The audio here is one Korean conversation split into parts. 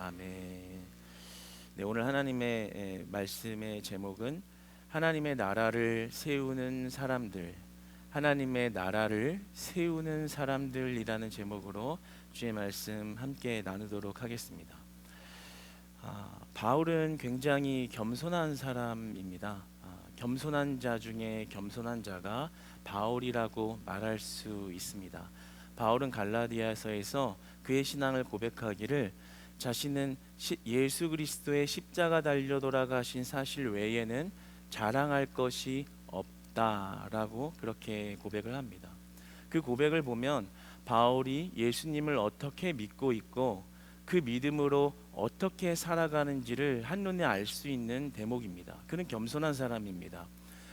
아멘. 네, 오늘 하나님의 말씀의 제목은 하나님의 나라를 세우는 사람들, 하나님의 나라를 세우는 사람들이라는 제목으로 주의 말씀 함께 나누도록 하겠습니다. 바울은 굉장히 겸손한 사람입니다. 겸손한 자 중에 겸손한 자가 바울이라고 말할 수 있습니다. 바울은 갈라디아서에서 그의 신앙을 고백하기를 자신은 예수 그리스도의 십자가 달려 돌아가신 사실 외에는 자랑할 것이 없다라고 그렇게 고백을 합니다. 그 고백을 보면 바울이 예수님을 어떻게 믿고 있고 그 믿음으로 어떻게 살아가는지를 한눈에 알 수 있는 대목입니다. 그는 겸손한 사람입니다.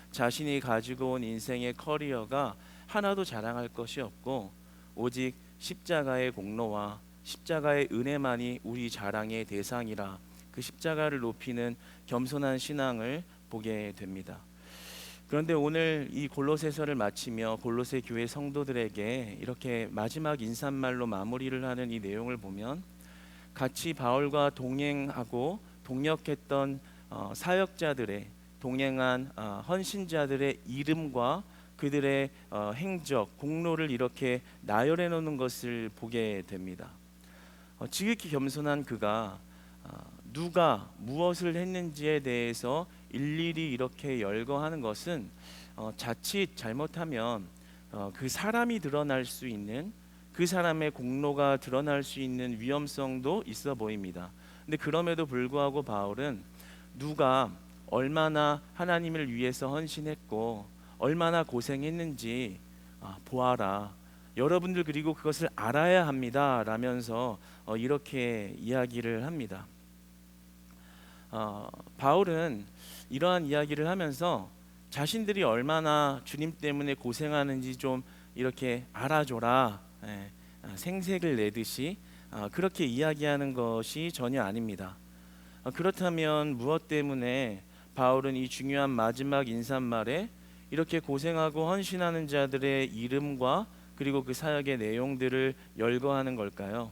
자신이 가지고 온 인생의 커리어가 하나도 자랑할 것이 없고 오직 십자가의 공로와 십자가의 은혜만이 우리 자랑의 대상이라 그 십자가를 높이는 겸손한 신앙을 보게 됩니다. 그런데 오늘 이 골로새서를 마치며 골로새 교회 성도들에게 이렇게 마지막 인사말로 마무리를 하는 이 내용을 보면 같이 바울과 동행하고 동역했던 사역자들의 동행한 헌신자들의 이름과 그들의 행적, 공로를 이렇게 나열해 놓는 것을 보게 됩니다. 지극히 겸손한 그가 누가 무엇을 했는지에 대해서 일일이 이렇게 열거하는 것은 자칫 잘못하면 그 사람이 드러날 수 있는 그 사람의 공로가 드러날 수 있는 위험성도 있어 보입니다. 근데 그럼에도 불구하고 바울은 누가 얼마나 하나님을 위해서 헌신했고 얼마나 고생했는지 보아라. 여러분들 그리고 그것을 알아야 합니다. 라면서 이렇게 이야기를 합니다. 바울은 이러한 이야기를 하면서 자신들이 얼마나 주님 때문에 고생하는지 좀 이렇게 알아줘라. 생색을 내듯이 그렇게 이야기하는 것이 전혀 아닙니다. 그렇다면 무엇 때문에 바울은 이 중요한 마지막 인사말에 이렇게 고생하고 헌신하는 자들의 이름과 그리고 그 사역의 내용들을 열거하는 걸까요?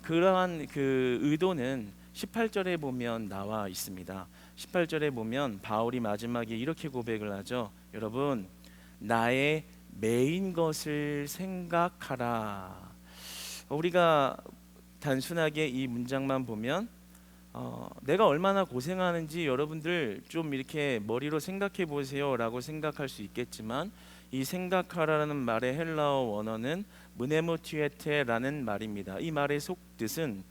그러한 그 의도는 18절에 보면 나와 있습니다. 18절에 보면 바울이 마지막에 이렇게 고백을 하죠. 여러분, 나의 매인 것을 생각하라. 우리가 단순하게 이 문장만 보면 내가 얼마나 고생하는지 여러분들 좀 이렇게 머리로 생각해 보세요 라고 생각할 수 있겠지만 이 생각하라는 말의 헬라어 원어는 무네모티에테라는 말입니다. 이 말의 속뜻은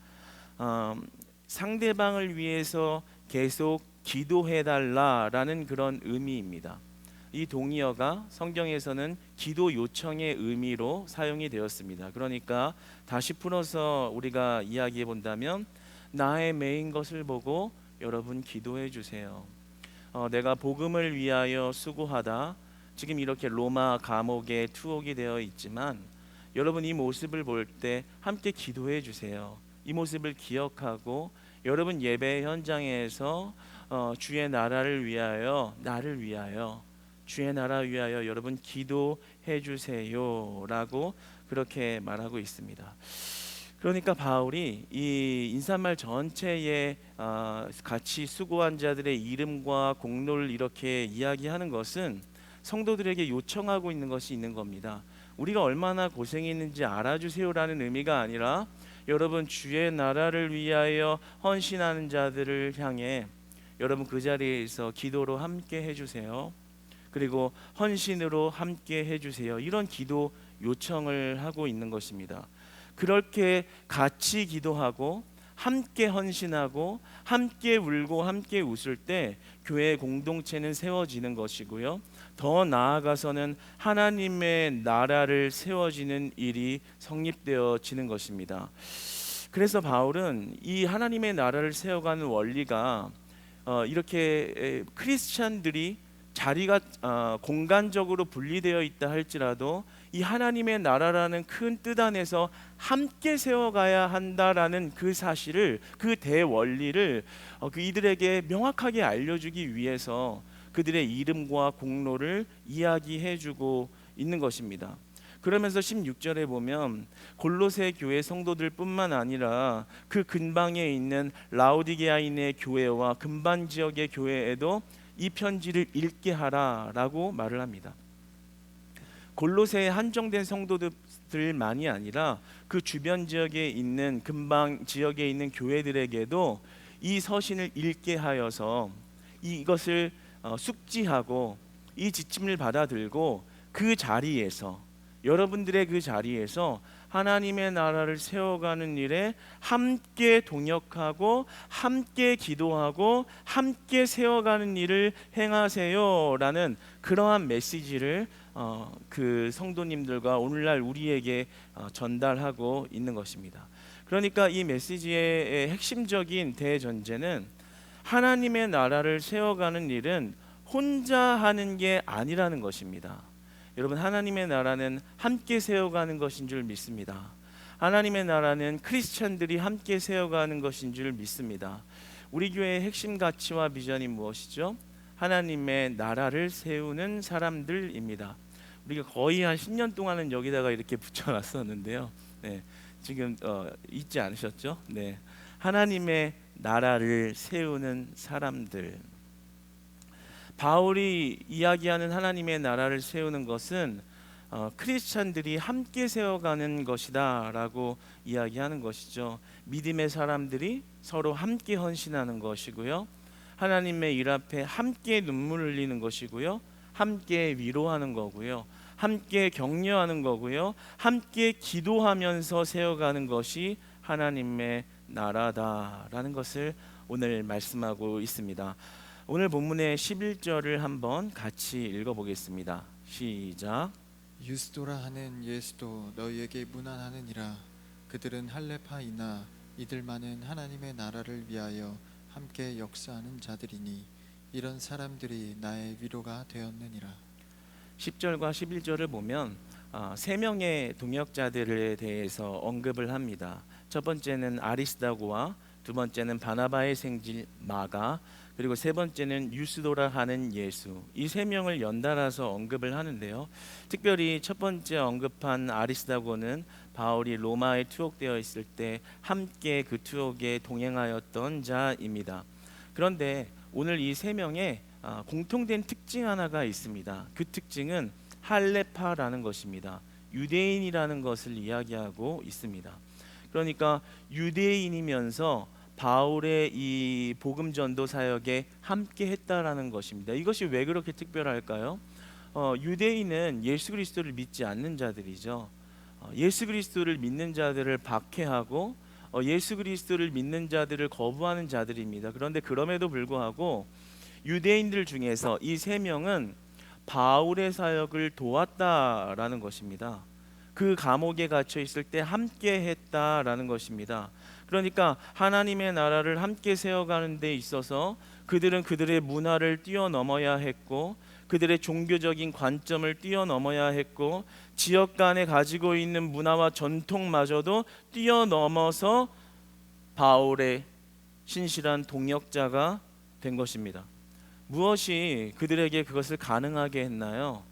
상대방을 위해서 계속 기도해달라라는 그런 의미입니다. 이 동의어가 성경에서는 기도 요청의 의미로 사용이 되었습니다. 그러니까 다시 풀어서 우리가 이야기해 본다면 나의 매인 것을 보고 여러분 기도해 주세요. 내가 복음을 위하여 수고하다 지금 이렇게 로마 감옥에 투옥이 되어 있지만 여러분 이 모습을 볼 때 함께 기도해 주세요. 이 모습을 기억하고 여러분 예배 현장에서 주의 나라를 위하여 나를 위하여 주의 나라 위하여 여러분 기도해 주세요라고 그렇게 말하고 있습니다. 그러니까 바울이 이 인사말 전체에 같이 수고한 자들의 이름과 공로를 이렇게 이야기하는 것은 성도들에게 요청하고 있는 것이 있는 겁니다. 우리가 얼마나 고생했는지 알아주세요라는 의미가 아니라 여러분 주의 나라를 위하여 헌신하는 자들을 향해 여러분 그 자리에서 기도로 함께 해주세요. 그리고 헌신으로 함께 해주세요. 이런 기도 요청을 하고 있는 것입니다. 그렇게 같이 기도하고 함께 헌신하고 함께 울고 함께 웃을 때 교회 공동체는 세워지는 것이고요. 더 나아가서는 하나님의 나라를 세워지는 일이 성립되어지는 것입니다. 그래서 바울은 이 하나님의 나라를 세워가는 원리가 이렇게 크리스찬들이 자리가 공간적으로 분리되어 있다 할지라도 이 하나님의 나라라는 큰 뜻 안에서 함께 세워가야 한다라는 그 사실을 그 대원리를 이들에게 명확하게 알려주기 위해서 그들의 이름과 공로를 이야기해주고 있는 것입니다. 그러면서 16절에 보면 골로새 교회 성도들뿐만 아니라 그 근방에 있는 라오디게아인의 교회와 근방 지역의 교회에도 이 편지를 읽게 하라라고 말을 합니다. 골로새에 한정된 성도들만이 아니라 그 주변 지역에 있는 근방 지역에 있는 교회들에게도 이 서신을 읽게 하여서 이것을 숙지하고 이 지침을 받아들고 그 자리에서, 여러분들의 그 자리에서 하나님의 나라를 세워가는 일에 함께 동역하고 함께 기도하고 함께 세워가는 일을 행하세요라는 그러한 메시지를 그 성도님들과 오늘날 우리에게 전달하고 있는 것입니다. 그러니까 이 메시지의 핵심적인 대전제는 하나님의 나라를 세워가는 일은 혼자 하는 게 아니라는 것입니다. 여러분, 하나님의 나라는 함께 세워가는 것인 줄 믿습니다. 하나님의 나라는 크리스찬들이 함께 세워가는 것인 줄 믿습니다. 우리 교회의 핵심 가치와 비전이 무엇이죠? 하나님의 나라를 세우는 사람들입니다. 우리가 거의 한 10년 동안은 여기다가 이렇게 붙여놨었는데요. 네, 지금 잊지 않으셨죠? 네, 하나님의 나라를 세우는 사람들. 바울이 이야기하는 하나님의 나라를 세우는 것은 크리스찬들이 함께 세워가는 것이다 라고 이야기하는 것이죠. 믿음의 사람들이 서로 함께 헌신하는 것이고요, 하나님의 일 앞에 함께 눈물 흘리는 것이고요, 함께 위로하는 거고요, 함께 격려하는 거고요, 함께 기도하면서 세워가는 것이 하나님의 나라다라는 것을 오늘 말씀하고 있습니다. 오늘 본문의 11절을 한번 같이 읽어보겠습니다. 시작. 유스도라 하는 예수도 너희에게 문안하느니라. 그들은 할레파이나 이들만은 하나님의 나라를 위하여 함께 역사하는 자들이니 이런 사람들이 나의 위로가 되었느니라. 10절과 11절을 보면 세 명의 동역자들에 대해서 언급을 합니다. 첫 번째는 아리스다고와, 두 번째는 바나바의 생질 마가, 그리고 세 번째는 유스도라 하는 예수. 이 세 명을 연달아서 언급을 하는데요. 특별히 첫 번째 언급한 아리스다고는 바울이 로마에 투옥되어 있을 때 함께 그 투옥에 동행하였던 자입니다. 그런데 오늘 이 세 명의 공통된 특징 하나가 있습니다. 그 특징은 할레파라는 것입니다. 유대인이라는 것을 이야기하고 있습니다. 그러니까 유대인이면서 바울의 이 복음 전도 사역에 함께 했다라는 것입니다. 이것이 왜 그렇게 특별할까요? 유대인은 예수 그리스도를 믿지 않는 자들이죠. 예수 그리스도를 믿는 자들을 박해하고 예수 그리스도를 믿는 자들을 거부하는 자들입니다. 그런데 그럼에도 불구하고 유대인들 중에서 이 세 명은 바울의 사역을 도왔다라는 것입니다. 그 감옥에 갇혀 있을 때 함께 했다라는 것입니다. 그러니까 하나님의 나라를 함께 세워가는 데 있어서 그들은 그들의 문화를 뛰어넘어야 했고, 그들의 종교적인 관점을 뛰어넘어야 했고, 지역 간에 가지고 있는 문화와 전통마저도 뛰어넘어서 바울의 신실한 동역자가 된 것입니다. 무엇이 그들에게 그것을 가능하게 했나요?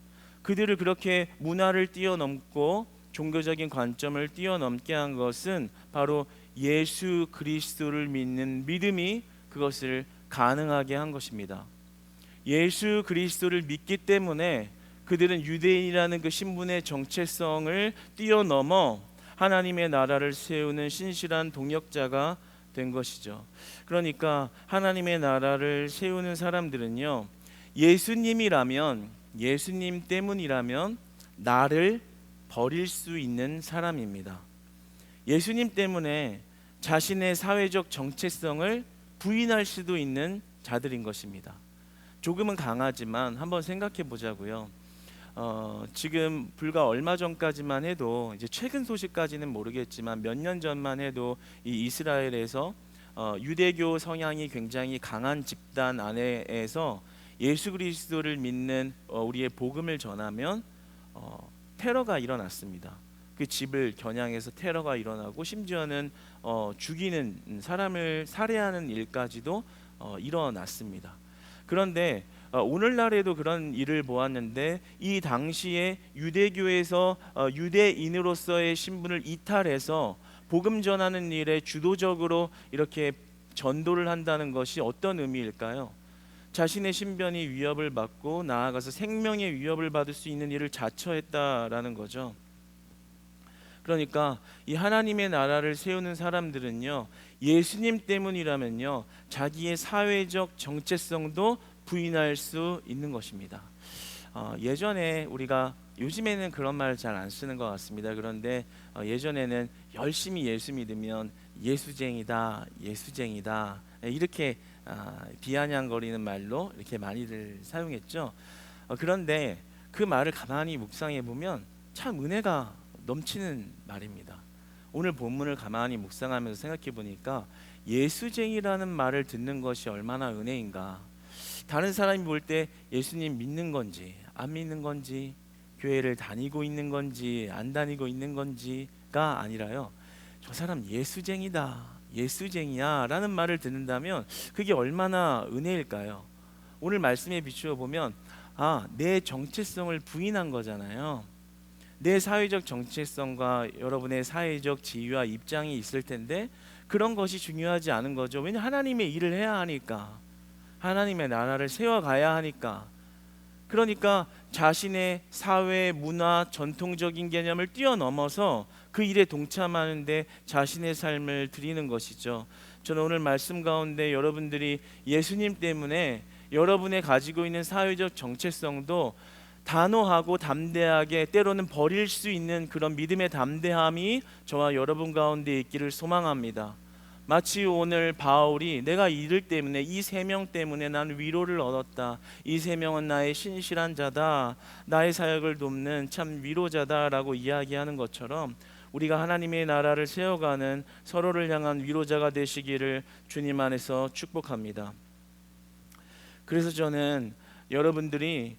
그들을 그렇게 문화를 뛰어넘고 종교적인 관점을 뛰어넘게 한 것은 바로 예수 그리스도를 믿는 믿음이 그것을 가능하게 한 것입니다. 예수 그리스도를 믿기 때문에 그들은 유대인이라는 그 신분의 정체성을 뛰어넘어 하나님의 나라를 세우는 신실한 동역자가 된 것이죠. 그러니까 하나님의 나라를 세우는 사람들은요, 예수님이라면, 예수님 때문이라면 나를 버릴 수 있는 사람입니다. 예수님 때문에 자신의 사회적 정체성을 부인할 수도 있는 자들인 것입니다. 조금은 강하지만 한번 생각해 보자고요. 지금 불과 얼마 전까지만 해도, 이제 최근 소식까지는 모르겠지만 몇 년 전만 해도 이 이스라엘에서 유대교 성향이 굉장히 강한 집단 안에서 예수 그리스도를 믿는 우리의 복음을 전하면 테러가 일어났습니다. 그 집을 겨냥해서 테러가 일어나고 심지어는 죽이는, 사람을 살해하는 일까지도 일어났습니다. 그런데 오늘날에도 그런 일을 보았는데 이 당시에 유대교에서 유대인으로서의 신분을 이탈해서 복음 전하는 일에 주도적으로 이렇게 전도를 한다는 것이 어떤 의미일까요? 자신의 신변이 위협을 받고 나아가서 생명의 위협을 받을 수 있는 일을 자처했다라는 거죠. 그러니까 이 하나님의 나라를 세우는 사람들은요, 예수님 때문이라면요, 자기의 사회적 정체성도 부인할 수 있는 것입니다. 예전에 우리가, 요즘에는 그런 말 잘 안 쓰는 것 같습니다. 그런데 예전에는 열심히 예수 믿으면 예수쟁이다, 예수쟁이다, 이렇게 비아냥거리는 말로 이렇게 많이들 사용했죠. 그런데 그 말을 가만히 묵상해 보면 참 은혜가 넘치는 말입니다. 오늘 본문을 가만히 묵상하면서 생각해 보니까 예수쟁이라는 말을 듣는 것이 얼마나 은혜인가. 다른 사람이 볼 때 예수님 믿는 건지 안 믿는 건지, 교회를 다니고 있는 건지 안 다니고 있는 건지가 아니라요, 저 사람 예수쟁이다, 예수쟁이야 라는 말을 듣는다면 그게 얼마나 은혜일까요? 오늘 말씀에 비추어 보면 내 정체성을 부인한 거잖아요. 내 사회적 정체성과 여러분의 사회적 지위와 입장이 있을 텐데 그런 것이 중요하지 않은 거죠. 왜냐, 하나님의 일을 해야 하니까, 하나님의 나라를 세워가야 하니까. 그러니까 자신의 사회, 문화, 전통적인 개념을 뛰어넘어서 그 일에 동참하는데 자신의 삶을 드리는 것이죠. 저는 오늘 말씀 가운데 여러분들이 예수님 때문에 여러분의 가지고 있는 사회적 정체성도 단호하고 담대하게 때로는 버릴 수 있는 그런 믿음의 담대함이 저와 여러분 가운데 있기를 소망합니다. 마치 오늘 바울이 내가 이들 때문에, 이 세 명 때문에 난 위로를 얻었다, 이 세 명은 나의 신실한 자다, 나의 사역을 돕는 참 위로자다라고 이야기하는 것처럼 우리가 하나님의 나라를 세워가는 서로를 향한 위로자가 되시기를 주님 안에서 축복합니다. 그래서 저는 여러분들이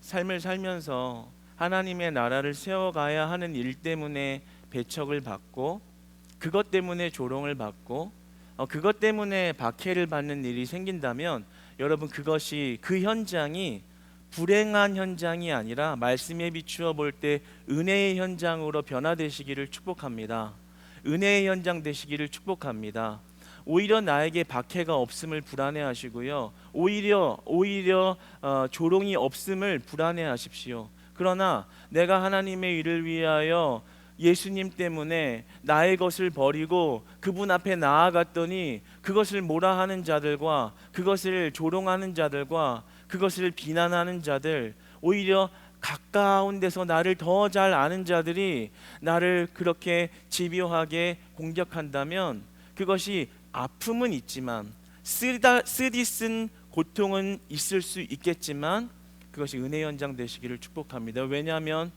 삶을 살면서 하나님의 나라를 세워가야 하는 일 때문에 배척을 받고, 그것 때문에 조롱을 받고, 그것 때문에 박해를 받는 일이 생긴다면 여러분, 그것이, 그 현장이 불행한 현장이 아니라 말씀에 비추어 볼 때 은혜의 현장으로 변화되시기를 축복합니다. 은혜의 현장 되시기를 축복합니다. 오히려 나에게 박해가 없음을 불안해하시고요, 오히려 조롱이 없음을 불안해하십시오. 그러나 내가 하나님의 일을 위하여 예수님 때문에 나의 것을 버리고 그분 앞에 나아갔더니 그것을 뭐라 하는 자들과, 그것을 조롱하는 자들과, 그것을 비난하는 자들, 오히려 가까운 데서 나를 더 잘 아는 자들이 나를 그렇게 집요하게 공격한다면 그것이 아픔은 있지만, 쓰디쓴 고통은 있을 수 있겠지만 그것이 은혜 연장 되시기를 축복합니다. 왜냐하면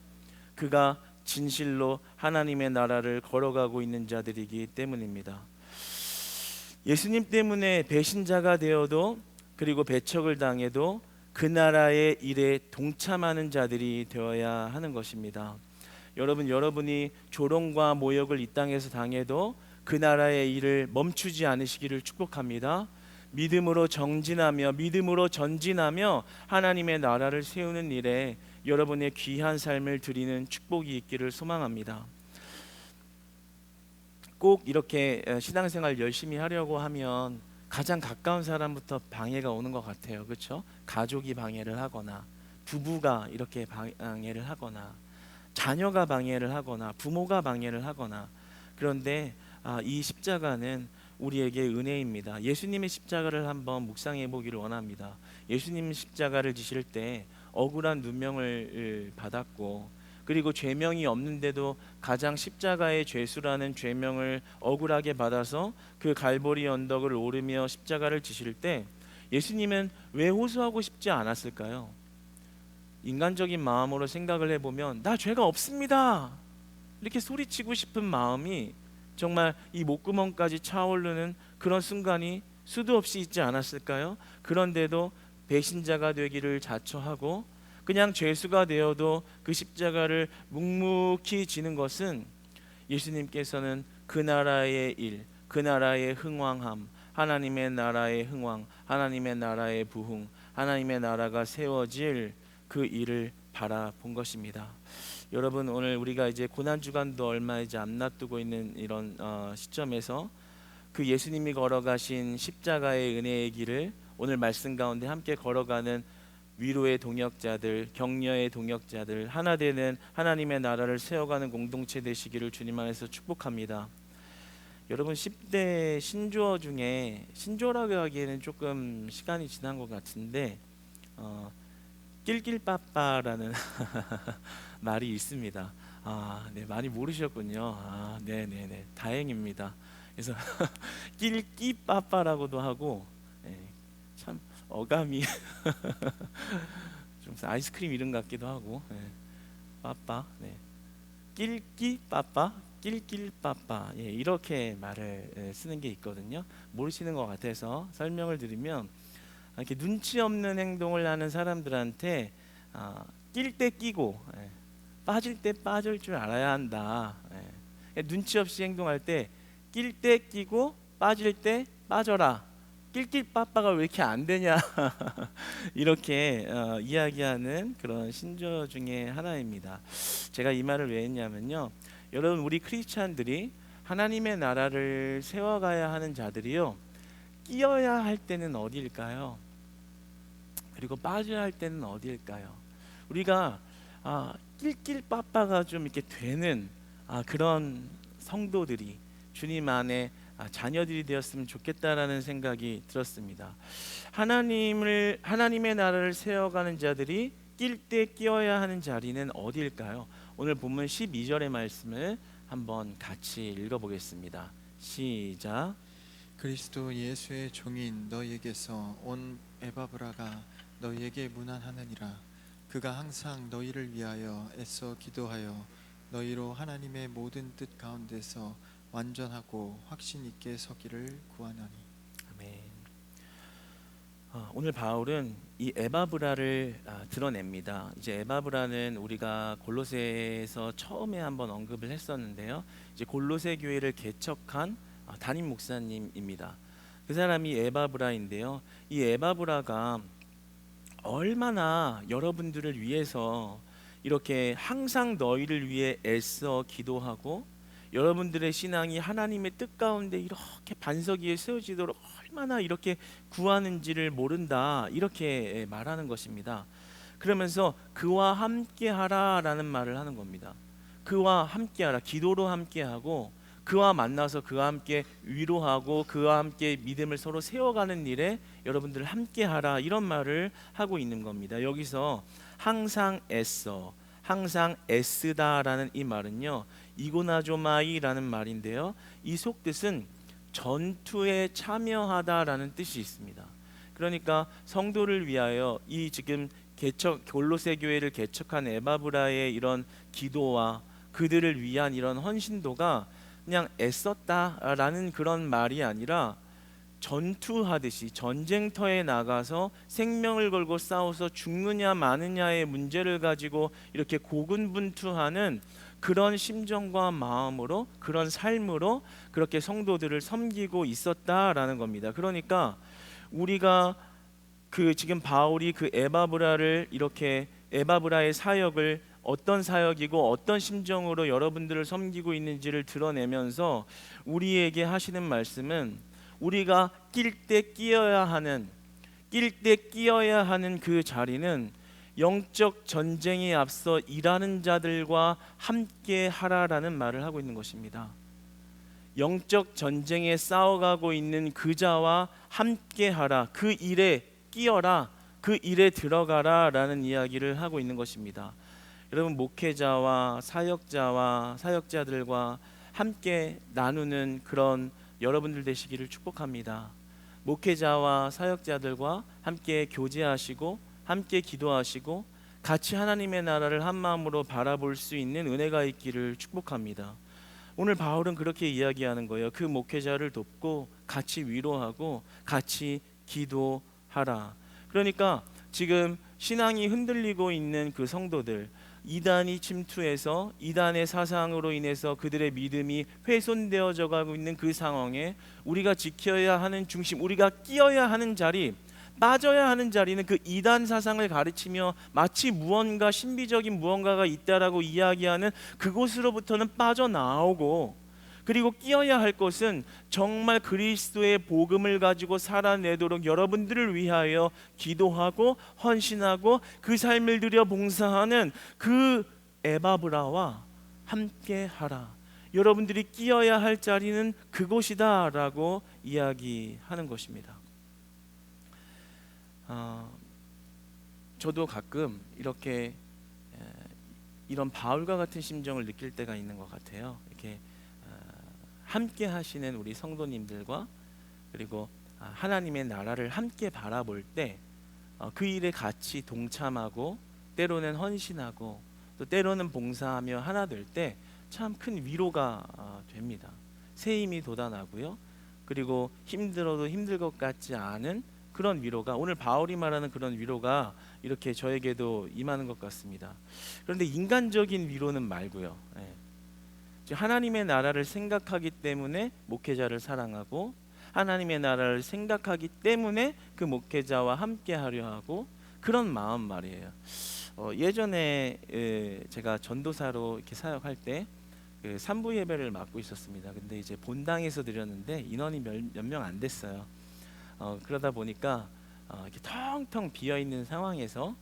그가 진실로 하나님의 나라를 걸어가고 있는 자들이기 때문입니다. 예수님 때문에 배신자가 되어도, 그리고 배척을 당해도 그 나라의 일에 동참하는 자들이 되어야 하는 것입니다. 여러분이 조롱과 모욕을 이 땅에서 당해도 그 나라의 일을 멈추지 않으시기를 축복합니다. 믿음으로 정진하며 믿음으로 전진하며 하나님의 나라를 세우는 일에 여러분의 귀한 삶을 드리는 축복이 있기를 소망합니다. 꼭 이렇게 신앙생활 열심히 하려고 하면 가장 가까운 사람부터 방해가 오는 것 같아요. 그렇죠? 가족이 방해를 하거나, 부부가 이렇게 방해를 하거나, 자녀가 방해를 하거나, 부모가 방해를 하거나. 그런데 이 십자가는 우리에게 은혜입니다. 예수님의 십자가를 한번 묵상해 보기를 원합니다. 예수님 십자가를 지실 때 억울한 누명을 받았고, 그리고 죄명이 없는데도 가장 십자가의 죄수라는 죄명을 억울하게 받아서 그 갈보리 언덕을 오르며 십자가를 지실 때 예수님은 왜 호소하고 싶지 않았을까요? 인간적인 마음으로 생각을 해보면 나 죄가 없습니다 이렇게 소리치고 싶은 마음이 정말 이 목구멍까지 차오르는 그런 순간이 수도 없이 있지 않았을까요? 그런데도 배신자가 되기를 자처하고 그냥 죄수가 되어도 그 십자가를 묵묵히 지는 것은 예수님께서는 그 나라의 일, 그 나라의 흥왕함, 하나님의 나라의 흥왕, 하나님의 나라의 부흥, 하나님의 나라가 세워질 그 일을 바라본 것입니다. 여러분, 오늘 우리가 이제 고난 주간도 얼마 이제 앞놔두고 있는 이런 시점에서 그 예수님이 걸어가신 십자가의 은혜의 길을 오늘 말씀 가운데 함께 걸어가는 위로의 동역자들, 격려의 동역자들, 하나 되는 하나님의 나라를 세워가는 공동체 되시기를 주님 안에서 축복합니다. 여러분, 10대 신조어 중에, 신조어라고 하기에는 조금 시간이 지난 것 같은데 낄낄빠빠라는 말이 있습니다. 네, 많이 모르셨군요. 네네네, 다행입니다. 그래서 낄끼빠빠라고도 하고, 네, 참 어감이 좀 아이스크림 이름 같기도 하고, 네, 빠빠, 네, 낄끼빠빠, 낄낄빠빠, 예, 이렇게 말을 쓰는 게 있거든요. 모르시는 것 같아서 설명을 드리면, 이렇게 눈치 없는 행동을 하는 사람들한테 낄 때 끼고, 빠질 때 빠질 줄 알아야 한다. 눈치 없이 행동할 때 낄 때 끼고 빠질 때 빠져라. 낄낄빠빠가 왜 이렇게 안 되냐 이렇게 이야기하는 그런 신조어 중에 하나입니다. 제가 이 말을 왜 했냐면요, 여러분, 우리 크리스찬들이 하나님의 나라를 세워가야 하는 자들이요, 끼어야 할 때는 어디일까요? 그리고 빠져야 할 때는 어디일까요? 우리가 낄낄빠빠가 좀 이렇게 되는 그런 성도들이 주님 안에 자녀들이 되었으면 좋겠다라는 생각이 들었습니다. 하나님의 나라를 세워가는 자들이 낄 때 끼어야 하는 자리는 어디일까요? 오늘 본문 12절의 말씀을 한번 같이 읽어보겠습니다. 시작. 그리스도 예수의 종인 너희에게서 온 에바브라가 너희에게 문안하느니라. 그가 항상 너희를 위하여 애써 기도하여 너희로 하나님의 모든 뜻 가운데서 완전하고 확신 있게 서기를 구하나니. 아멘. 오늘 바울은 이 에바브라를 드러냅니다. 이제 에바브라는 우리가 골로새에서 처음에 한번 언급을 했었는데요, 이제 골로새 교회를 개척한 담임 목사님입니다. 그 사람이 에바브라인데요, 이 에바브라가 얼마나 여러분들을 위해서 이렇게 항상 너희를 위해 애써 기도하고 여러분들의 신앙이 하나님의 뜻 가운데 이렇게 반석 위에 세워지도록 얼마나 이렇게 구하는지를 모른다, 이렇게 말하는 것입니다. 그러면서 그와 함께하라 라는 말을 하는 겁니다. 그와 함께하라, 기도로 함께하고 그와 만나서 그와 함께 위로하고 그와 함께 믿음을 서로 세워가는 일에 여러분들 함께하라, 이런 말을 하고 있는 겁니다. 여기서 항상 애써, 항상 애쓰다라는 이 말은요, 이고나조마이라는 말인데요, 이 속뜻은 전투에 참여하다라는 뜻이 있습니다. 그러니까 성도를 위하여 이 지금 골로새 교회를 개척한 에바브라의 이런 기도와 그들을 위한 이런 헌신도가 그냥 애썼다라는 그런 말이 아니라 전투하듯이 전쟁터에 나가서 생명을 걸고 싸워서 죽느냐 마느냐의 문제를 가지고 이렇게 고군분투하는 그런 심정과 마음으로, 그런 삶으로 그렇게 성도들을 섬기고 있었다라는 겁니다. 그러니까 우리가 지금 바울이 그 에바브라를, 이렇게 에바브라의 사역을 어떤 사역이고 어떤 심정으로 여러분들을 섬기고 있는지를 드러내면서 우리에게 하시는 말씀은, 우리가 낄 때 끼어야 하는 그 자리는 영적 전쟁에 앞서 일하는 자들과 함께 하라라는 말을 하고 있는 것입니다. 영적 전쟁에 싸워가고 있는 그 자와 함께 하라, 그 일에 끼어라, 그 일에 들어가라 라는 이야기를 하고 있는 것입니다. 여러분, 목회자와 사역자들과 함께 나누는 그런 여러분들 되시기를 축복합니다. 목회자와 사역자들과 함께 교제하시고 함께 기도하시고 같이 하나님의 나라를 한 마음으로 바라볼 수 있는 은혜가 있기를 축복합니다. 오늘 바울은 그렇게 이야기하는 거예요. 그 목회자를 돕고 같이 위로하고 같이 기도하라. 그러니까 지금 신앙이 흔들리고 있는 그 성도들, 이단이 침투해서 이단의 사상으로 인해서 그들의 믿음이 훼손되어져 가고 있는 그 상황에 우리가 지켜야 하는 중심, 우리가 끼어야 하는 자리, 빠져야 하는 자리는 그 이단 사상을 가르치며 마치 무언가 신비적인 무언가가 있다라고 이야기하는 그곳으로부터는 빠져나오고, 그리고 끼어야 할 것은 정말 그리스도의 복음을 가지고 살아내도록 여러분들을 위하여 기도하고 헌신하고 그 삶을 들여 봉사하는 그 에바브라와 함께하라. 여러분들이 끼어야 할 자리는 그곳이다라고 이야기하는 것입니다. 저도 가끔 이렇게 이런 바울과 같은 심정을 느낄 때가 있는 것 같아요. 이렇게 함께 하시는 우리 성도님들과 그리고 하나님의 나라를 함께 바라볼 때 그 일에 같이 동참하고 때로는 헌신하고 또 때로는 봉사하며 하나 될 때 참 큰 위로가 됩니다. 새 힘이 돋아나고요. 그리고 힘들어도 힘들 것 같지 않은 그런 위로가, 오늘 바울이 말하는 그런 위로가 이렇게 저에게도 임하는 것 같습니다. 그런데 인간적인 위로는 말고요. 하나님의 나라를 생각하기 때문에 목회자를 사랑하고, 하나님의 나라를 생각하기 때문에 그 목회자와 함께하려 하고, 그런 마음 말이에요. 예전에 제가 전도사로 이렇게 사역할 때 그 산부 예배를 맡고 있었습니다. 근데 이제 본당에서 드렸는데 인원이 몇 명 안 됐어요. 그러다 보니까 이렇게 텅텅 비어 있는 상황에서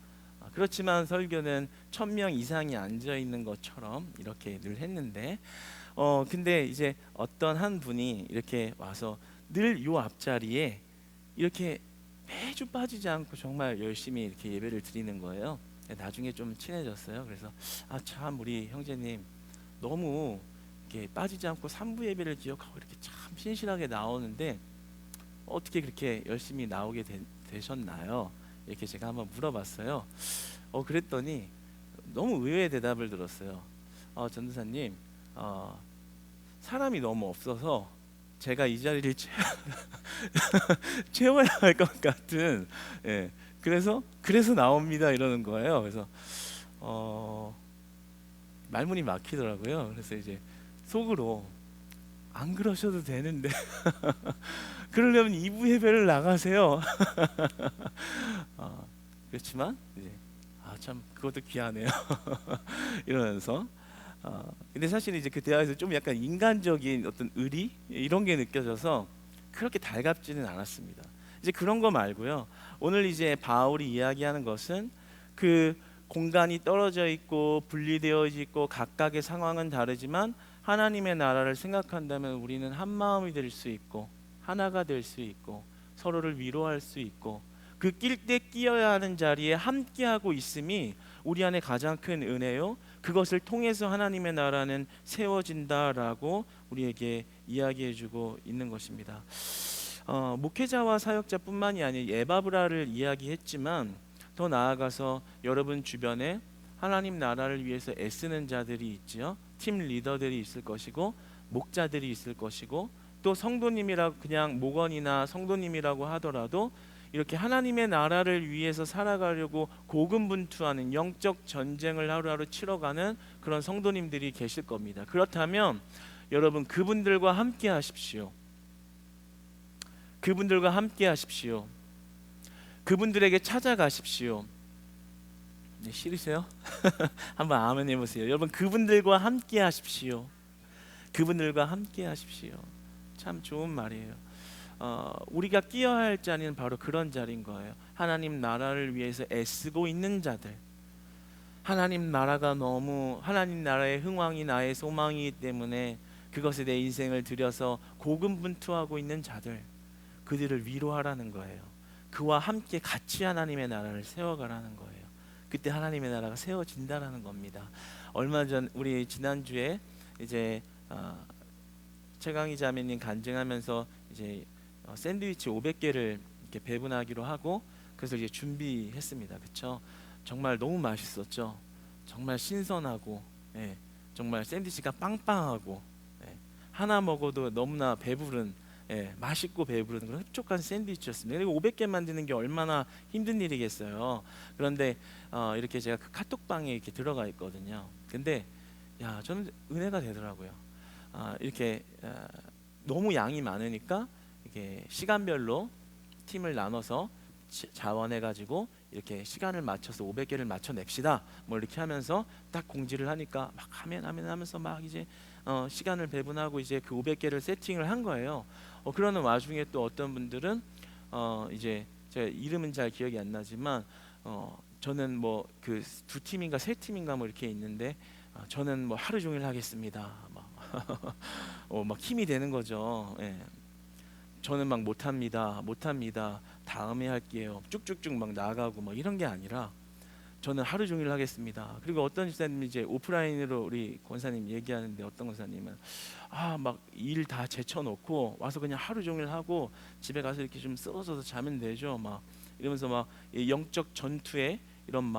그렇지만 설교는 1000명 이상이 앉아 있는 것처럼 이렇게 늘 했는데 근데 이제 어떤 한 분이 이렇게 와서 늘 요 앞자리에 이렇게 매주 빠지지 않고 정말 열심히 이렇게 예배를 드리는 거예요. 나중에 좀 친해졌어요. 그래서 참 우리 형제님 너무 이렇게 빠지지 않고 산부 예배를 기억하고 이렇게 참 신실하게 나오는데 어떻게 그렇게 열심히 나오게 되셨나요? 이렇게 제가 한번 물어봤어요. 그랬더니 너무 의외의 대답을 들었어요. 전도사님, 사람이 너무 없어서 제가 이 자리를 채워야 할 것 같은, 그래서 나옵니다 이러는 거예요. 그래서 말문이 막히더라고요. 그래서 이제 속으로 안 그러셔도 되는데 그러려면 2부 예배를 나가세요. 그렇지만 이제 참 그것도 귀하네요. 이러면서 근데 사실 이제 그 대화에서 좀 약간 인간적인 어떤 의리 이런 게 느껴져서 그렇게 달갑지는 않았습니다. 이제 그런 거 말고요. 오늘 이제 바울이 이야기하는 것은 그 공간이 떨어져 있고 분리되어 있고 각각의 상황은 다르지만 하나님의 나라를 생각한다면 우리는 한 마음이 될 수 있고 하나가 될 수 있고 서로를 위로할 수 있고 그 낄 때 끼어야 하는 자리에 함께하고 있음이 우리 안에 가장 큰 은혜요. 그것을 통해서 하나님의 나라는 세워진다라고 우리에게 이야기해주고 있는 것입니다. 목회자와 사역자뿐만이 아니라 에바브라를 이야기했지만 더 나아가서 여러분 주변에 하나님 나라를 위해서 애쓰는 자들이 있지요. 팀 리더들이 있을 것이고 목자들이 있을 것이고 또 성도님이라고 그냥 목원이나 성도님이라고 하더라도 이렇게 하나님의 나라를 위해서 살아가려고 고군분투하는 영적 전쟁을 하루하루 치러가는 그런 성도님들이 계실 겁니다. 그렇다면 여러분 그분들과 함께 하십시오. 그분들과 함께 하십시오. 그분들에게 찾아가십시오. 네, 싫으세요? 한번 아멘 해보세요. 여러분 그분들과 함께 하십시오. 그분들과 함께 하십시오. 참 좋은 말이에요. 우리가 끼어야 할 자리는 바로 그런 자리인 거예요. 하나님 나라를 위해서 애쓰고 있는 자들, 하나님 나라의 흥왕이 나의 소망이기 때문에 그것에 내 인생을 들여서 고군분투하고 있는 자들, 그들을 위로하라는 거예요. 그와 함께 같이 하나님의 나라를 세워가라는 거예요. 그때 하나님의 나라가 세워진다라는 겁니다. 얼마 전 우리 지난주에 이제 최강희 자매님 간증하면서 이제 샌드위치 500개를 이렇게 배분하기로 하고 그래서 이제 준비했습니다. 그렇죠? 정말 너무 맛있었죠. 정말 신선하고 정말 샌드위치가 빵빵하고 하나 먹어도 너무나 배부른 맛있고 배부른 그런 흡족한 샌드위치였습니다. 그리고 500개 만드는 게 얼마나 힘든 일이겠어요. 그런데 이렇게 제가 그 카톡방에 이렇게 들어가 있거든요. 근데 저는 은혜가 되더라고요. 이렇게 너무 양이 많으니까 이렇게 시간별로 팀을 나눠서 자원해가지고 이렇게 시간을 맞춰서 500개를 맞춰냅시다. 뭐 이렇게 하면서 딱 공지를 하니까 막 하면 하면서 막 이제 시간을 배분하고 이제 그 500개를 세팅을 한 거예요. 그러는 와중에 또 어떤 분들은 이제 제가 이름은 잘 기억이 안 나지만 저는 뭐 그 두 팀인가 세 팀인가 뭐 이렇게 있는데 저는 뭐 하루 종일 하겠습니다. 막 힘이 되는 거죠. 저는 막 못합니다. 다음에 할게요. 쭉쭉쭉 막 나가고 막 이런 게 아니라 저는 하루 종일 하겠습니다. 그리고 어떤 집사님이 이제 오프라인으로 우리 권사님 얘기하는데 어떤 권사님은 막 일 다 제쳐놓고 와서 그냥 하루 종일 하고 집에 가서 이렇게 좀 쓰러져서 자면 되죠. 막 이러면서 막 이 영적 전투에 이런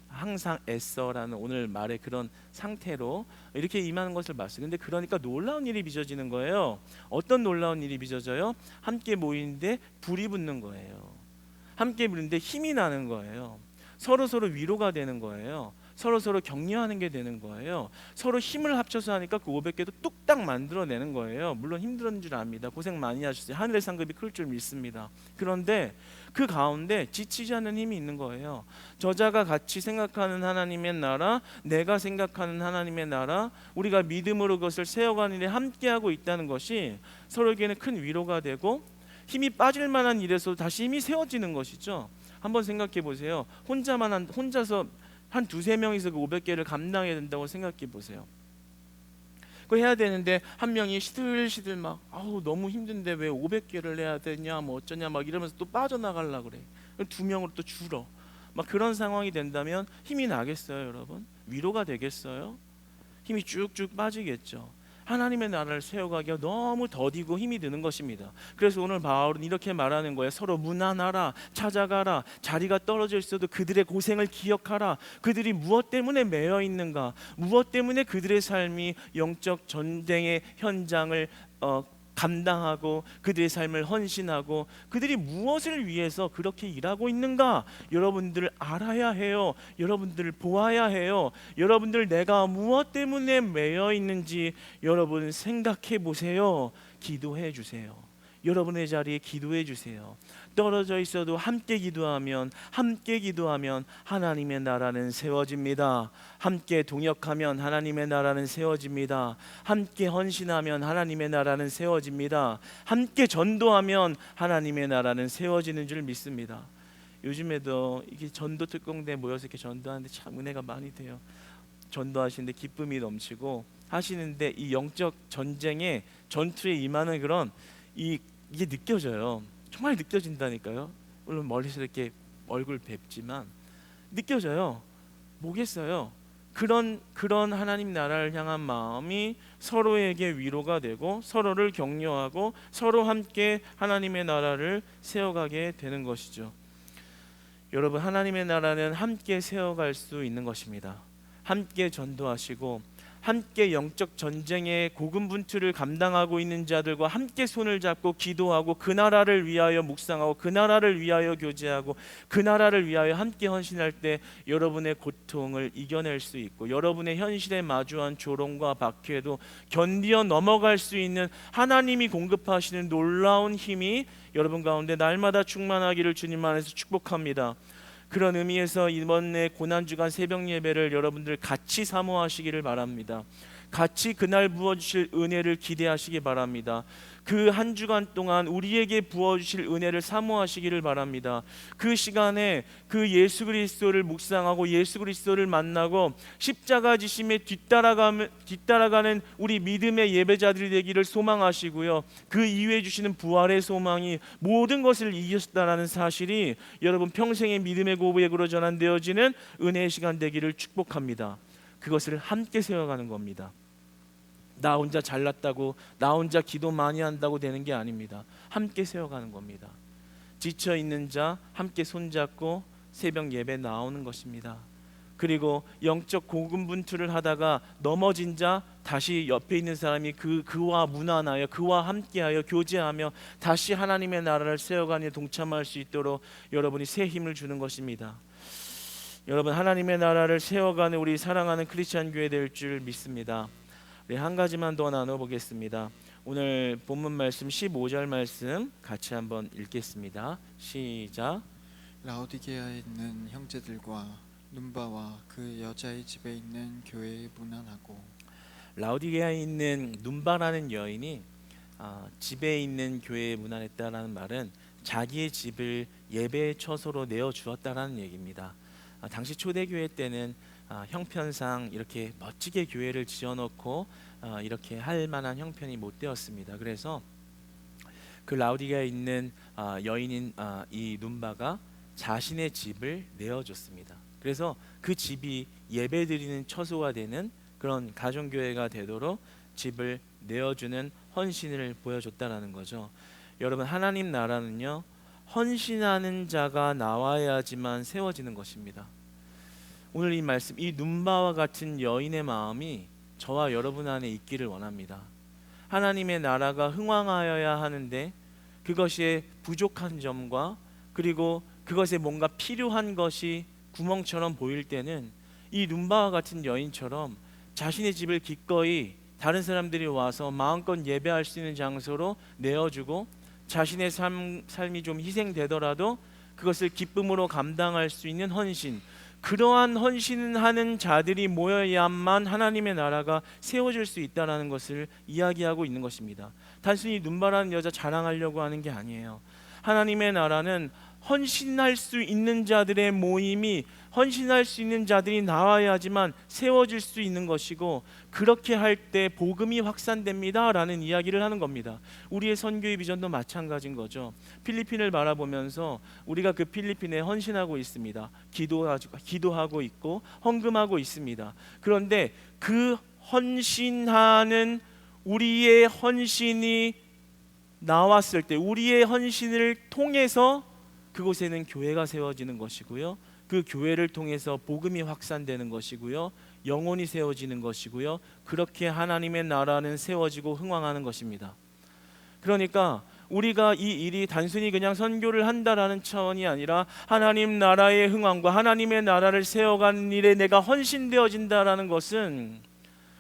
항상 애써라는 오늘 말의 그런 상태로 이렇게 임하는 것을 봤어요. 근데 그러니까 놀라운 일이 빚어지는 거예요. 어떤 놀라운 일이 빚어져요? 함께 모이는데 불이 붙는 거예요. 함께 모이는데 힘이 나는 거예요. 서로 위로가 되는 거예요. 서로 격려하는 게 되는 거예요. 서로 힘을 합쳐서 하니까 그 500개도 뚝딱 만들어내는 거예요. 물론 힘든 줄 압니다. 고생 많이 하셨어요. 하늘의 상급이 클 줄 믿습니다. 그런데 그 가운데 지치지 않는 힘이 있는 거예요. 저자가 같이 생각하는 하나님의 나라, 내가 생각하는 하나님의 나라, 우리가 믿음으로 그것을 세워가는 일에 함께하고 있다는 것이 서로에게는 큰 위로가 되고 힘이 빠질 만한 일에서 다시 힘이 세워지는 것이죠. 한번 생각해 보세요. 혼자서 한 두세 명이서 그 500개를 감당해야 된다고 생각해 보세요. 그거 해야 되는데 한 명이 시들시들 막 너무 힘든데 왜 500개를 해야 되냐 뭐 어쩌냐 막 이러면서 또 빠져나가려고 그래. 두 명으로 또 줄어. 막 그런 상황이 된다면 힘이 나겠어요, 여러분? 위로가 되겠어요? 힘이 쭉쭉 빠지겠죠. 하나님의 나라를 세워가기가 너무 더디고 힘이 드는 것입니다. 그래서 오늘 바울은 이렇게 말하는 거예요. 서로 문안하라, 찾아가라, 자리가 떨어져 있어도 그들의 고생을 기억하라. 그들이 무엇 때문에 매여 있는가, 무엇 때문에 그들의 삶이 영적 전쟁의 현장을 감당하고 그들의 삶을 헌신하고 그들이 무엇을 위해서 그렇게 일하고 있는가, 여러분들 알아야 해요. 여러분들 보아야 해요. 여러분들 내가 무엇 때문에 매여 있는지 여러분 생각해 보세요. 기도해 주세요. 여러분의 자리에 기도해 주세요. 떨어져 있어도 함께 기도하면 하나님의 나라는 세워집니다. 함께 동역하면 하나님의 나라는 세워집니다. 함께 헌신하면 하나님의 나라는 세워집니다. 함께 전도하면 하나님의 나라는 세워지는 줄 믿습니다. 요즘에도 이게 전도 특공대 모여서 이렇게 전도하는데 참 은혜가 많이 돼요. 전도하시는데 기쁨이 넘치고 하시는데 이 영적 전쟁에 전투에 임하는 그런 이게 느껴져요. 정말 느껴진다니까요. 물론 멀리서 이렇게 얼굴 뵙지만 느껴져요. 뭐겠어요? 그런 하나님 나라를 향한 마음이 서로에게 위로가 되고 서로를 격려하고 서로 함께 하나님의 나라를 세워가게 되는 것이죠. 여러분, 하나님의 나라는 함께 세워갈 수 있는 것입니다. 함께 전도하시고 함께 영적 전쟁의 고군분투를 감당하고 있는 자들과 함께 손을 잡고 기도하고 그 나라를 위하여 묵상하고 그 나라를 위하여 교제하고 그 나라를 위하여 함께 헌신할 때 여러분의 고통을 이겨낼 수 있고 여러분의 현실에 마주한 조롱과 박해도 견디어 넘어갈 수 있는 하나님이 공급하시는 놀라운 힘이 여러분 가운데 날마다 충만하기를 주님 안에서 축복합니다. 그런 의미에서 이번에 고난주간 새벽 예배를 여러분들 같이 사모하시기를 바랍니다. 같이 그날 부어주실 은혜를 기대하시기 바랍니다. 그 한 주간 동안 우리에게 부어주실 은혜를 사모하시기를 바랍니다. 그 시간에 그 예수 그리스도를 묵상하고 예수 그리스도를 만나고 십자가 지심에 뒤따라가는 우리 믿음의 예배자들이 되기를 소망하시고요. 그 이후에 주시는 부활의 소망이 모든 것을 이겼다라는 사실이 여러분 평생의 믿음의 고백으로 전환되어지는 은혜의 시간 되기를 축복합니다. 그것을 함께 세워가는 겁니다. 나 혼자 잘났다고 나 혼자 기도 많이 한다고 되는 게 아닙니다. 함께 세워가는 겁니다. 지쳐있는 자 함께 손잡고 새벽 예배 나오는 것입니다. 그리고 영적 고군분투를 하다가 넘어진 자 다시 옆에 있는 사람이 그와 문안하여 그와 함께하여 교제하며 다시 하나님의 나라를 세워가는 데 동참할 수 있도록 여러분이 새 힘을 주는 것입니다. 여러분, 하나님의 나라를 세워가는 우리 사랑하는 크리스찬 교회 될 줄 믿습니다. 우리 한 가지만 더 나눠보겠습니다. 오늘 본문 말씀 15절 말씀 같이 한번 읽겠습니다. 시작. 라오디게아에 있는 형제들과 눈바와 그 여자의 집에 있는 교회에 문안하고. 라오디게아에 있는 눈바라는 여인이 집에 있는 교회에 문안했다라는 말은 자기의 집을 예배의 처소로 내어 주었다라는 얘기입니다. 당시 초대교회 때는 형편상 이렇게 멋지게 교회를 지어놓고 이렇게 할 만한 형편이 못 되었습니다. 그래서 그 라오디게아에 있는 여인인 이 눈바가 자신의 집을 내어줬습니다. 그래서 그 집이 예배드리는 처소가 되는 그런 가정교회가 되도록 집을 내어주는 헌신을 보여줬다라는 거죠. 여러분, 하나님 나라는요, 헌신하는 자가 나와야지만 세워지는 것입니다. 오늘 이 말씀, 이 눈바와 같은 여인의 마음이 저와 여러분 안에 있기를 원합니다. 하나님의 나라가 흥왕하여야 하는데 그것이 부족한 점과 그리고 그것에 뭔가 필요한 것이 구멍처럼 보일 때는 이 눈바와 같은 여인처럼 자신의 집을 기꺼이 다른 사람들이 와서 마음껏 예배할 수 있는 장소로 내어주고 자신의 삶이 좀 희생되더라도 그것을 기쁨으로 감당할 수 있는 헌신, 그러한 헌신하는 자들이 모여야만 하나님의 나라가 세워질 수 있다는 것을 이야기하고 있는 것입니다. 단순히 눈바라는 여자 자랑하려고 하는 게 아니에요. 하나님의 나라는 헌신할 수 있는 자들의 모임이, 헌신할 수 있는 자들이 나와야지만 세워질 수 있는 것이고, 그렇게 할 때 복음이 확산됩니다 라는 이야기를 하는 겁니다. 우리의 선교의 비전도 마찬가지인 거죠. 필리핀을 바라보면서 우리가 그 필리핀에 헌신하고 있습니다. 기도하고 있고 헌금하고 있습니다. 그런데 그 헌신하는 우리의 헌신이 나왔을 때, 우리의 헌신을 통해서 그곳에는 교회가 세워지는 것이고요, 그 교회를 통해서 복음이 확산되는 것이고요, 영혼이 세워지는 것이고요, 그렇게 하나님의 나라는 세워지고 흥왕하는 것입니다. 그러니까 우리가 이 일이 단순히 그냥 선교를 한다라는 차원이 아니라 하나님 나라의 흥왕과 하나님의 나라를 세워가는 일에 내가 헌신되어진다라는 것은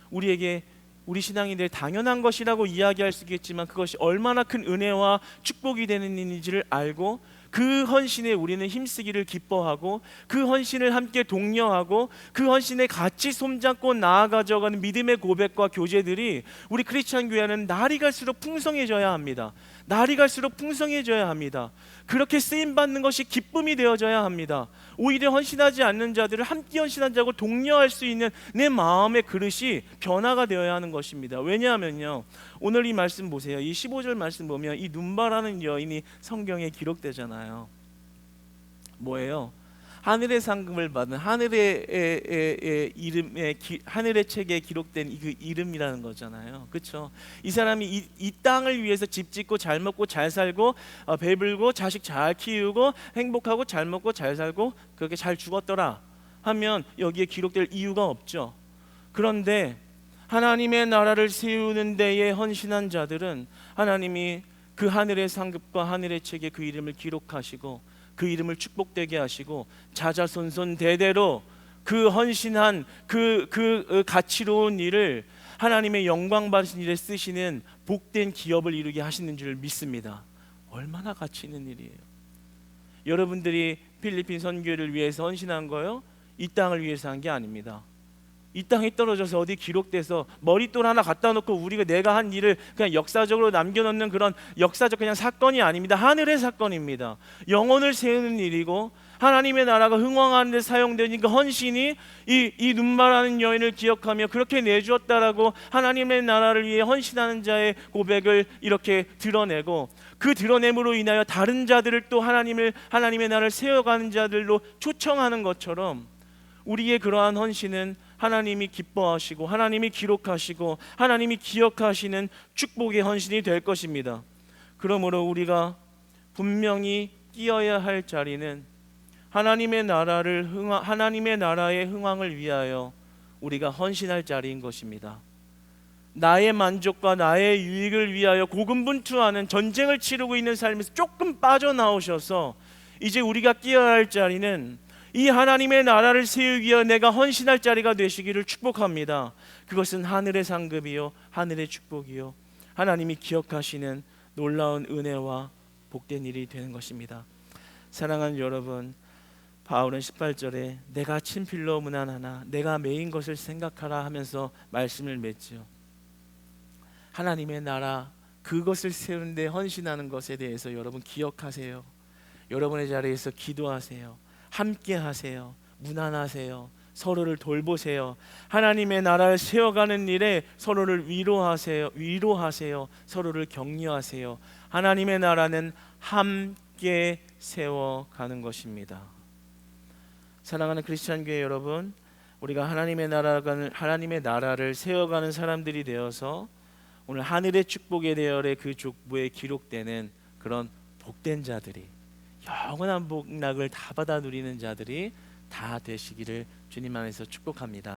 우리에게, 우리 신앙인들 당연한 것이라고 이야기할 수 있겠지만 그것이 얼마나 큰 은혜와 축복이 되는 일인지를 알고 그 헌신에 우리는 힘쓰기를 기뻐하고 그 헌신을 함께 독려하고 그 헌신에 같이 손잡고 나아가져가는 믿음의 고백과 교제들이 우리 크리스찬 교회는 날이 갈수록 풍성해져야 합니다. 날이 갈수록 풍성해져야 합니다. 그렇게 쓰임받는 것이 기쁨이 되어져야 합니다. 오히려 헌신하지 않는 자들을 함께 헌신한 자고 독려할 수 있는 내 마음의 그릇이 변화가 되어야 하는 것입니다. 왜냐하면요, 오늘 이 말씀 보세요. 이 15절 말씀 보면 이 눈바라는 여인이 성경에 기록되잖아요. 뭐예요? 하늘의 상급을 받은 하늘의 이름의 하늘의 책에 기록된 그 이름이라는 거잖아요. 그렇죠? 이 사람이 이 땅을 위해서 집 짓고 잘 먹고 잘 살고 배불고 자식 잘 키우고 행복하고 잘 먹고 잘 살고 그렇게 잘 죽었더라 하면 여기에 기록될 이유가 없죠. 그런데 하나님의 나라를 세우는 데에 헌신한 자들은 하나님이 그 하늘의 상급과 하늘의 책에 그 이름을 기록하시고 그 이름을 축복되게 하시고 자자손손 대대로 그 헌신한 그 가치로운 일을 하나님의 영광 받으신 일에 쓰시는 복된 기업을 이루게 하시는 줄 믿습니다. 얼마나 가치 있는 일이에요. 여러분들이 필리핀 선교를 위해서 헌신한 거요, 이 땅을 위해서 한 게 아닙니다. 이 땅에 떨어져서 어디 기록돼서 머릿돌 하나 갖다 놓고 내가 한 일을 그냥 역사적으로 남겨놓는 그런 역사적 그냥 사건이 아닙니다. 하늘의 사건입니다. 영혼을 세우는 일이고 하나님의 나라가 흥왕하는 데 사용되는 그 헌신이 이 눈바라는 여인을 기억하며 그렇게 내주었다라고 하나님의 나라를 위해 헌신하는 자의 고백을 이렇게 드러내고, 그 드러냄으로 인하여 다른 자들을 또 하나님의 나라를 세워가는 자들로 초청하는 것처럼 우리의 그러한 헌신은 하나님이 기뻐하시고 하나님이 기록하시고 하나님이 기억하시는 축복의 헌신이 될 것입니다. 그러므로 우리가 분명히 끼어야 할 자리는 하나님의 나라의 흥왕을 위하여 우리가 헌신할 자리인 것입니다. 나의 만족과 나의 유익을 위하여 고군분투하는 전쟁을 치르고 있는 삶에서 조금 빠져나오셔서 이제 우리가 끼어야 할 자리는 이 하나님의 나라를 세우기 위해 내가 헌신할 자리가 되시기를 축복합니다. 그것은 하늘의 상급이요 하늘의 축복이요 하나님이 기억하시는 놀라운 은혜와 복된 일이 되는 것입니다. 사랑하는 여러분, 바울은 18절에 내가 친필로 문안하나 내가 메인 것을 생각하라 하면서 말씀을 맺죠. 하나님의 나라 그것을 세우는데 헌신하는 것에 대해서 여러분 기억하세요. 여러분의 자리에서 기도하세요. 함께 하세요. 문안하세요. 서로를 돌보세요. 하나님의 나라를 세워가는 일에 서로를 위로하세요. 서로를 격려하세요. 하나님의 나라는 함께 세워가는 것입니다. 사랑하는 크리스찬 교회 여러분, 우리가 하나님의 나라를 세워가는 사람들이 되어서 오늘 하늘의 축복의 대열에 그 족보에 기록되는 그런 복된 자들이, 영원한 복락을 다 받아 누리는 자들이 다 되시기를 주님 안에서 축복합니다.